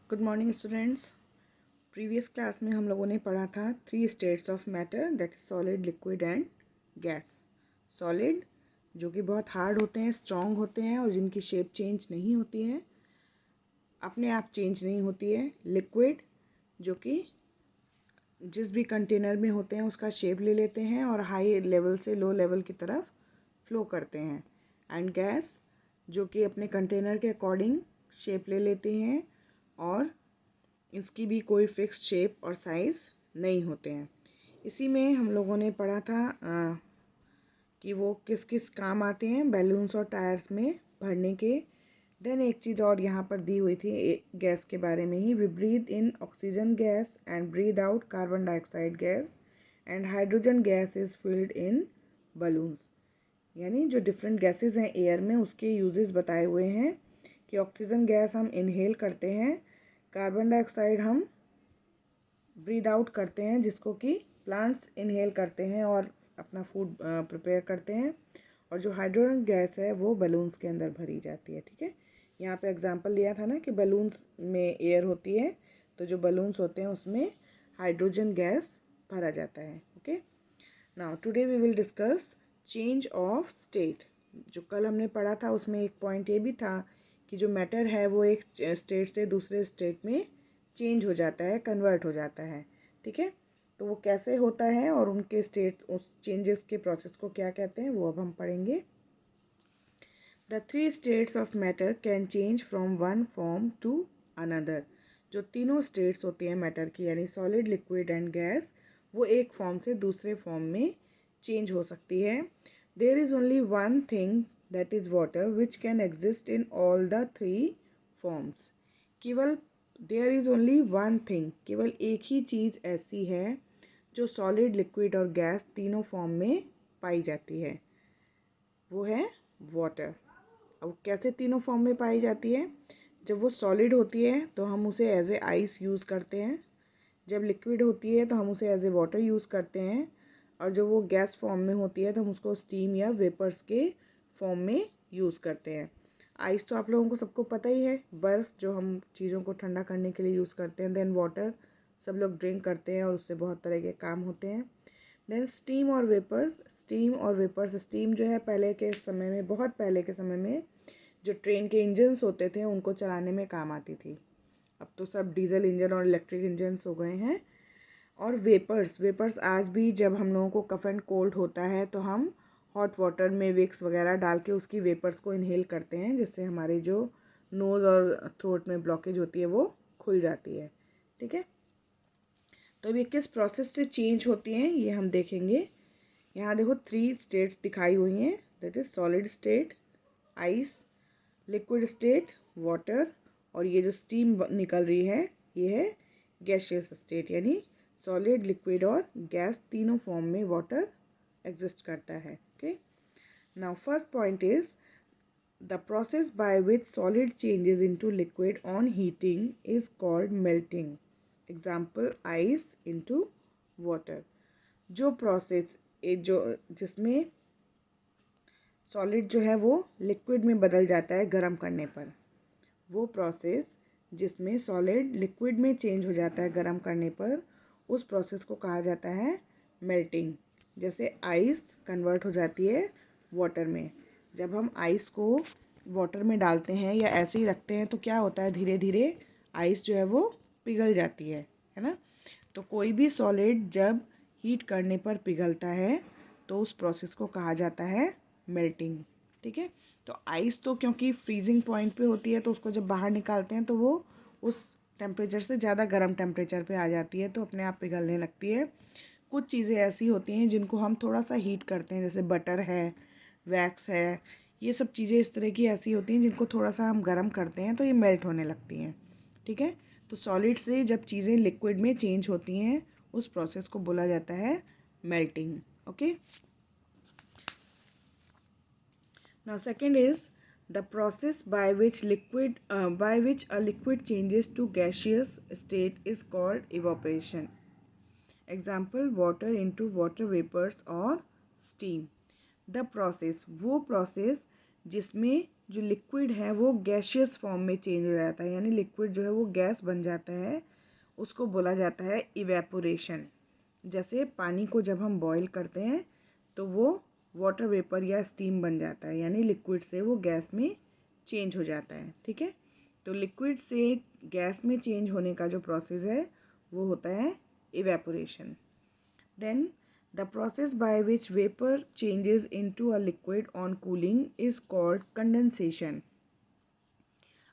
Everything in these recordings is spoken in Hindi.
Good morning students. Previous class में हम लोगों ने पढ़ा था 3 states of matter, that is solid, liquid and gas. Solid जो कि बहुत हार्ड होते हैं, स्ट्रॉन्ग होते हैं और जिनकी शेप चेंज नहीं होती है, अपने आप चेंज नहीं होती है। लिक्विड जो कि जिस भी कंटेनर में होते हैं उसका शेप ले लेते हैं और हाई लेवल से लो लेवल की तरफ फ्लो करते हैं। एंड गैस जो कि अपने कंटेनर के अकॉर्डिंग शेप ले लेती हैं और इसकी भी कोई फिक्स शेप और साइज़ नहीं होते हैं। इसी में हम लोगों ने पढ़ा था कि वो किस किस काम आते हैं बैलून्स और टायर्स में भरने के। देन एक चीज़ और यहाँ पर दी हुई थी गैस के बारे में ही। We breathe in oxygen gas and breathe out carbon dioxide gas and hydrogen gas is filled in balloons. यानी जो डिफरेंट गैसेस हैं एयर में उसके यूजेस बताए हुए हैं कि ऑक्सीजन गैस हम इनहेल करते हैं, कार्बन डाइऑक्साइड हम ब्रीद आउट करते हैं जिसको कि प्लांट्स इनहेल करते हैं और अपना फूड प्रिपेयर करते हैं, और जो हाइड्रोजन गैस है वो बलून्स के अंदर भरी जाती है। ठीक है, यहाँ पे एग्जांपल लिया था ना कि बलून्स में एयर होती है, तो जो बलून्स होते हैं उसमें हाइड्रोजन गैस भरा जाता है। Okay, now today we will discuss change of state. जो कल हमने पढ़ा था उसमें एक पॉइंट ये भी था कि जो मैटर है वो एक स्टेट से दूसरे स्टेट में चेंज हो जाता है, कन्वर्ट हो जाता है। ठीक है, तो वो कैसे होता है और उनके स्टेट, उस चेंजेस के प्रोसेस को क्या कहते हैं वो अब हम पढ़ेंगे। The 3 states of matter can change from one form to another. जो तीनों स्टेट्स होती हैं मैटर की, यानी सॉलिड, लिक्विड एंड गैस, वो एक फॉर्म से दूसरे फॉर्म में चेंज हो सकती है। There is only one thing that is water which can exist in all the 3 forms. केवल there is only one thing, केवल एक ही चीज़ ऐसी है जो सॉलिड, लिक्विड और गैस तीनों फॉर्म में पाई जाती है, वो है वाटर। अब कैसे तीनों फॉर्म में पाई जाती है? जब वो सॉलिड होती है तो हम उसे एज ए आइस यूज़ करते हैं, जब लिक्विड होती है तो हम उसे एज ए वाटर यूज़ करते हैं, और जब वो गैस फॉर्म में होती है तो हम उसको स्टीम या वेपर्स के फॉर्म में यूज़ करते हैं। आइस तो आप लोगों को सबको पता ही है, बर्फ़ जो हम चीज़ों को ठंडा करने के लिए यूज़ करते हैं। देन वाटर सब लोग ड्रिंक करते हैं और उससे बहुत तरह के काम होते हैं। देन स्टीम और वेपर्स। स्टीम जो है पहले के समय में, बहुत पहले के समय में जो ट्रेन के इंजन्स होते थे उनको चलाने में काम आती थी। अब तो सब डीजल इंजन और इलेक्ट्रिक इंजन्स हो गए हैं। और वेपर्स आज भी जब हम लोगों को कफ एंड कोल्ड होता है तो हम हॉट वाटर में विक्स वगैरह डाल के उसकी वेपर्स को इनहेल करते हैं, जिससे हमारे जो नोज़ और थ्रोट में ब्लॉकेज होती है वो खुल जाती है। ठीक है, तो अब ये किस प्रोसेस से चेंज होती हैं ये हम देखेंगे। यहाँ देखो 3 स्टेट्स दिखाई हुई हैं, that is solid state ice, liquid state water, और ये जो स्टीम निकल रही है ये है गैशियस स्टेट, यानी सॉलिड, लिक्विड और गैस तीनों फॉर्म में वाटर एग्जिस्ट करता है। Okay, now first point is the process by which solid changes into liquid on heating is called melting. Example ice into water. जो प्रोसेस जो जिसमें सॉलिड जो है वो लिक्विड में बदल जाता है गर्म करने पर, वो प्रोसेस जिसमें सॉलिड लिक्विड में चेंज हो जाता है गर्म करने पर, उस प्रोसेस को कहा जाता है मेल्टिंग। जैसे आइस कन्वर्ट हो जाती है वाटर में। जब हम आइस को वाटर में डालते हैं या ऐसे ही रखते हैं तो क्या होता है, धीरे धीरे आइस जो है वो पिघल जाती है ना। तो कोई भी सॉलिड जब हीट करने पर पिघलता है तो उस प्रोसेस को कहा जाता है मेल्टिंग। ठीक है, तो आइस तो क्योंकि फ्रीजिंग पॉइंट पे होती है तो उसको जब बाहर निकालते हैं तो वो उस टेम्परेचर से ज़्यादा गर्म टेम्परेचर पे आ जाती है, तो अपने आप पिघलने लगती है। कुछ चीज़ें ऐसी होती हैं जिनको हम थोड़ा सा हीट करते हैं, जैसे बटर है, वैक्स है, ये सब चीज़ें इस तरह की ऐसी होती हैं जिनको थोड़ा सा हम गर्म करते हैं तो ये मेल्ट होने लगती हैं। ठीक है, तो सॉलिड से जब चीज़ें लिक्विड में चेंज होती हैं उस प्रोसेस को बोला जाता है melting. Okay, now second is the process by which a liquid changes to gaseous state is called evaporation. Example water into water vapors or steam. The process, वो प्रोसेस जिसमें जो लिक्विड है वो गैशियस फॉर्म में चेंज हो जाता है, यानी लिक्विड जो है वो गैस बन जाता है, उसको बोला जाता है इवेपोरेशन। जैसे पानी को जब हम बॉईल करते हैं तो वो वाटर वेपर या स्टीम बन जाता है, यानी लिक्विड से वो गैस में चेंज हो जाता है। ठीक है, तो लिक्विड से गैस में चेंज होने का जो प्रोसेस है वो होता है evaporation. Then the process by which vapor changes into a liquid on cooling is called condensation।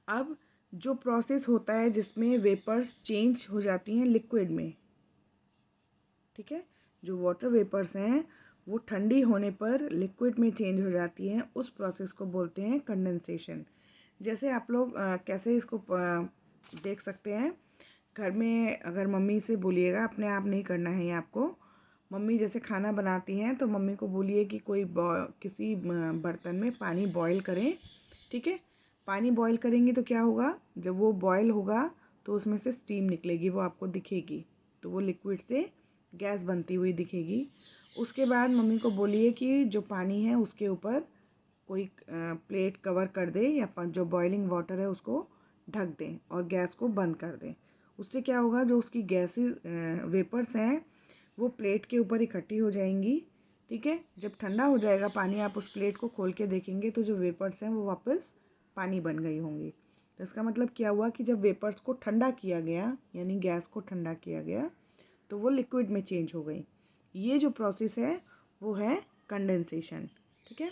अब जो प्रोसेस होता है जिसमें वेपर्स चेंज हो जाती हैं लिक्विड में, ठीक है, जो वाटर वेपर्स हैं वो ठंडी होने पर लिक्विड में चेंज हो जाती हैं, उस प्रोसेस को बोलते हैं कंडेंसेशन। जैसे आप लोग कैसे इसको देख सकते हैं, घर में अगर मम्मी से बोलिएगा, अपने आप नहीं करना है ये आपको, मम्मी जैसे खाना बनाती हैं तो मम्मी को बोलिए कि कोई किसी बर्तन में पानी बॉईल करें। ठीक है, पानी बॉईल करेंगे तो क्या होगा, जब वो बॉईल होगा तो उसमें से स्टीम निकलेगी, वो आपको दिखेगी, तो वो लिक्विड से गैस बनती हुई दिखेगी। उसके बाद मम्मी को बोलिए कि जो पानी है उसके ऊपर कोई प्लेट कवर कर दे या जो बॉइलिंग वाटर है उसको ढक दें और गैस को बंद कर दें। उससे क्या होगा, जो उसकी गैसेस वेपर्स हैं वो प्लेट के ऊपर इकट्ठी हो जाएंगी। ठीक है, जब ठंडा हो जाएगा पानी, आप उस प्लेट को खोल के देखेंगे तो जो वेपर्स हैं वो वापस पानी बन गई होंगी। तो इसका मतलब क्या हुआ कि जब वेपर्स को ठंडा किया गया, यानी गैस को ठंडा किया गया, तो वो लिक्विड में चेंज हो गई। ये जो प्रोसेस है वो है कंडेंसेशन। ठीक है,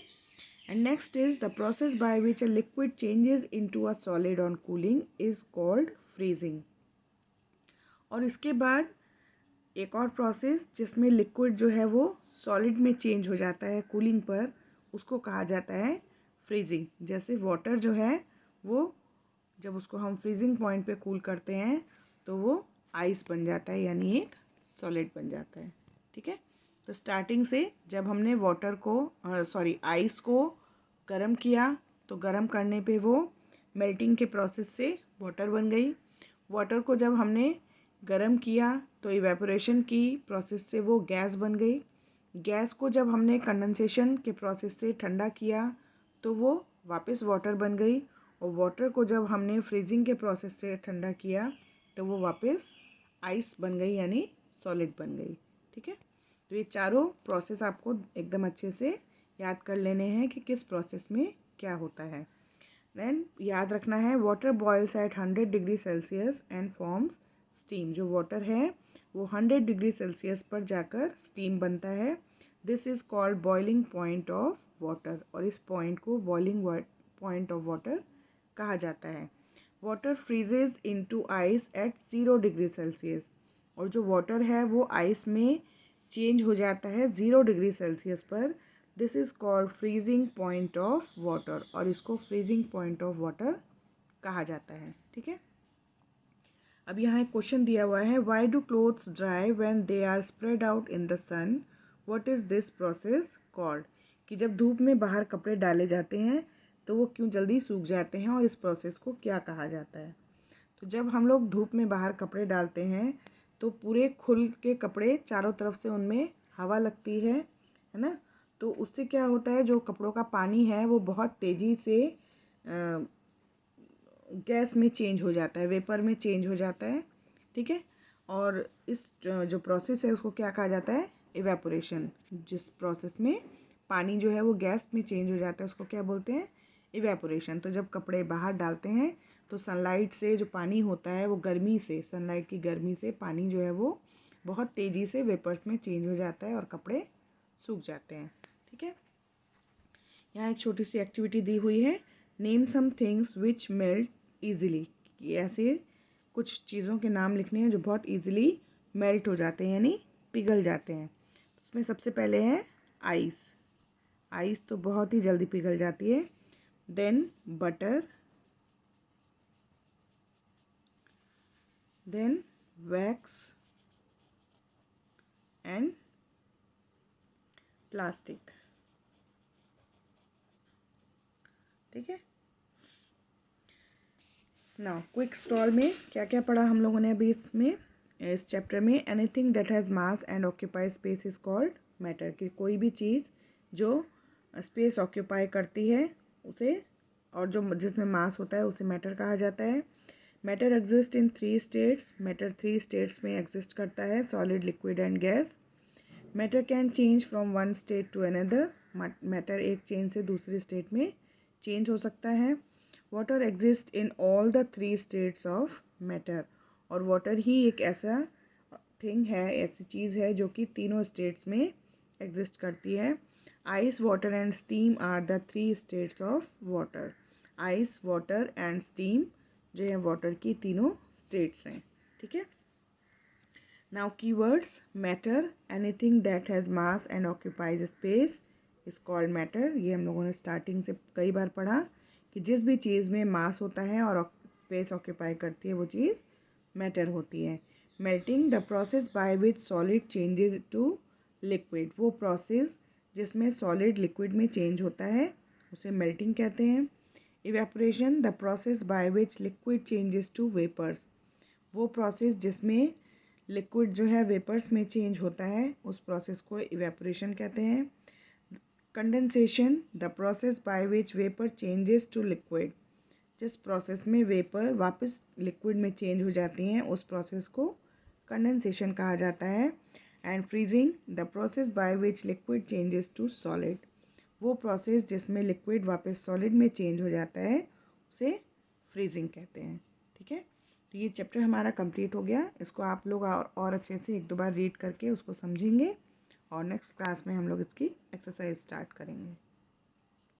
and next is the process by which a liquid changes into a solid on cooling is called freezing. और इसके बाद एक और प्रोसेस जिसमें लिक्विड जो है वो सॉलिड में चेंज हो जाता है कूलिंग पर, उसको कहा जाता है फ्रीजिंग। जैसे वाटर जो है वो जब उसको हम फ्रीजिंग पॉइंट पे कूल करते हैं तो वो आइस बन जाता है, यानी एक सॉलिड बन जाता है। ठीक है, तो स्टार्टिंग से जब हमने वाटर को आइस को गर्म किया तो गर्म करने पे वो मेल्टिंग के प्रोसेस से वाटर बन गई। वाटर को जब हमने गरम किया तो इवेपोरेशन की प्रोसेस से वो गैस बन गई। गैस को जब हमने कंडेंसेशन के प्रोसेस से ठंडा किया तो वो वापस वाटर बन गई, और वाटर को जब हमने फ्रीजिंग के प्रोसेस से ठंडा किया तो वो वापस आइस बन गई, यानी सॉलिड बन गई। ठीक है, तो ये चारों प्रोसेस आपको एकदम अच्छे से याद कर लेने हैं कि किस प्रोसेस में क्या होता है। देन याद रखना है, water boils at 100 degree Celsius and forms steam. जो वाटर है वो 100 डिग्री सेल्सियस पर जाकर स्टीम बनता है। This is called boiling point of water, और इस पॉइंट को बॉइलिंग पॉइंट ऑफ वाटर कहा जाता है। Water फ्रीजेज into ice eight 0 degree Celsius, और जो वाटर है वो आइस में चेंज हो जाता है 0 डिग्री सेल्सियस पर। This is called freezing point of water, और इसको फ्रीजिंग पॉइंट ऑफ वाटर कहा जाता है। ठीक है, अब यहाँ एक क्वेश्चन दिया हुआ है, why do clothes dry when they are spread out in the sun, what is this process called. कि जब धूप में बाहर कपड़े डाले जाते हैं तो वो क्यों जल्दी सूख जाते हैं, और इस प्रोसेस को क्या कहा जाता है। तो जब हम लोग धूप में बाहर कपड़े डालते हैं तो पूरे खुल के कपड़े, चारों तरफ से उनमें हवा लगती है ना, तो उससे क्या होता है, जो कपड़ों का पानी है वो बहुत तेज़ी से गैस में चेंज हो जाता है, वेपर में चेंज हो जाता है। ठीक है, और इस जो प्रोसेस है उसको क्या कहा जाता है, इवेपोरेशन। जिस प्रोसेस में पानी जो है वो गैस में चेंज हो जाता है उसको क्या बोलते हैं, इवेपोरेशन। तो जब कपड़े बाहर डालते हैं तो सनलाइट से जो पानी होता है वो गर्मी से, सनलाइट की गर्मी से पानी जो है वो बहुत तेज़ी से वेपर्स में चेंज हो जाता है और कपड़े सूख जाते हैं। ठीक है, यहाँ एक छोटी सी एक्टिविटी दी हुई है, name some things which melt easily. ऐसे कुछ चीज़ों के नाम लिखने हैं जो बहुत ईजिली मेल्ट हो जाते हैं, यानी पिघल जाते हैं। उसमें सबसे पहले है आइस। आइस तो बहुत ही जल्दी पिघल जाती है। Then butter, then wax and plastic. ठीक है, नाउ क्विक स्टॉल में क्या क्या पढ़ा हम लोगों ने अभी इसमें, इस चैप्टर में, anything that has mass and occupy space is called matter. कि कोई भी चीज़ जो स्पेस ऑक्यूपाई करती है उसे और जो जिसमें मास होता है उसे मैटर कहा जाता है। Matter exist in 3 states, matter 3 states में एग्जिस्ट करता है, solid, liquid and gas. Matter can change from one state to another, matter एक चेंज से दूसरी स्टेट में चेंज हो सकता है। Water exist in all the 3 states of matter, और वाटर ही एक ऐसा थिंग है, ऐसी चीज़ है जो कि तीनों स्टेट्स में एग्जिस्ट करती है। Ice, water and steam are the 3 states of water. Ice, water and steam जो है वाटर की तीनों स्टेट्स हैं, ठीक है। Now keywords, matter, anything that has mass and occupies space is called matter. ये हम लोगों ने स्टार्टिंग से कई बार पढ़ा कि जिस भी चीज़ में मास होता है और स्पेस ऑक्यूपाई करती है वो चीज़ मैटर होती है। Melting, the process by which solid changes to liquid, वो प्रोसेस जिसमें सॉलिड लिक्विड में चेंज होता है उसे मेल्टिंग कहते हैं। Evaporation, the process by which liquid changes to vapours, वो प्रोसेस जिसमें लिक्विड जो है वेपर्स में चेंज होता है उस प्रोसेस को इवेपोरेशन कहते हैं। Condensation, the process by which vapour changes to liquid, जिस प्रोसेस में वेपर वापस लिक्विड में चेंज हो जाती हैं उस प्रोसेस को कंडेंसेशन कहा जाता है। And freezing, the process by which liquid changes to solid, वो प्रोसेस जिसमें लिक्विड वापस सॉलिड में चेंज हो जाता है उसे फ्रीजिंग कहते हैं, ठीक है। तो ये चैप्टर हमारा कंप्लीट हो गया। इसको आप लोग और अच्छे से एक दो बार रीड करके उसको समझेंगे और नेक्स्ट क्लास में हम लोग इसकी एक्सरसाइज स्टार्ट करेंगे।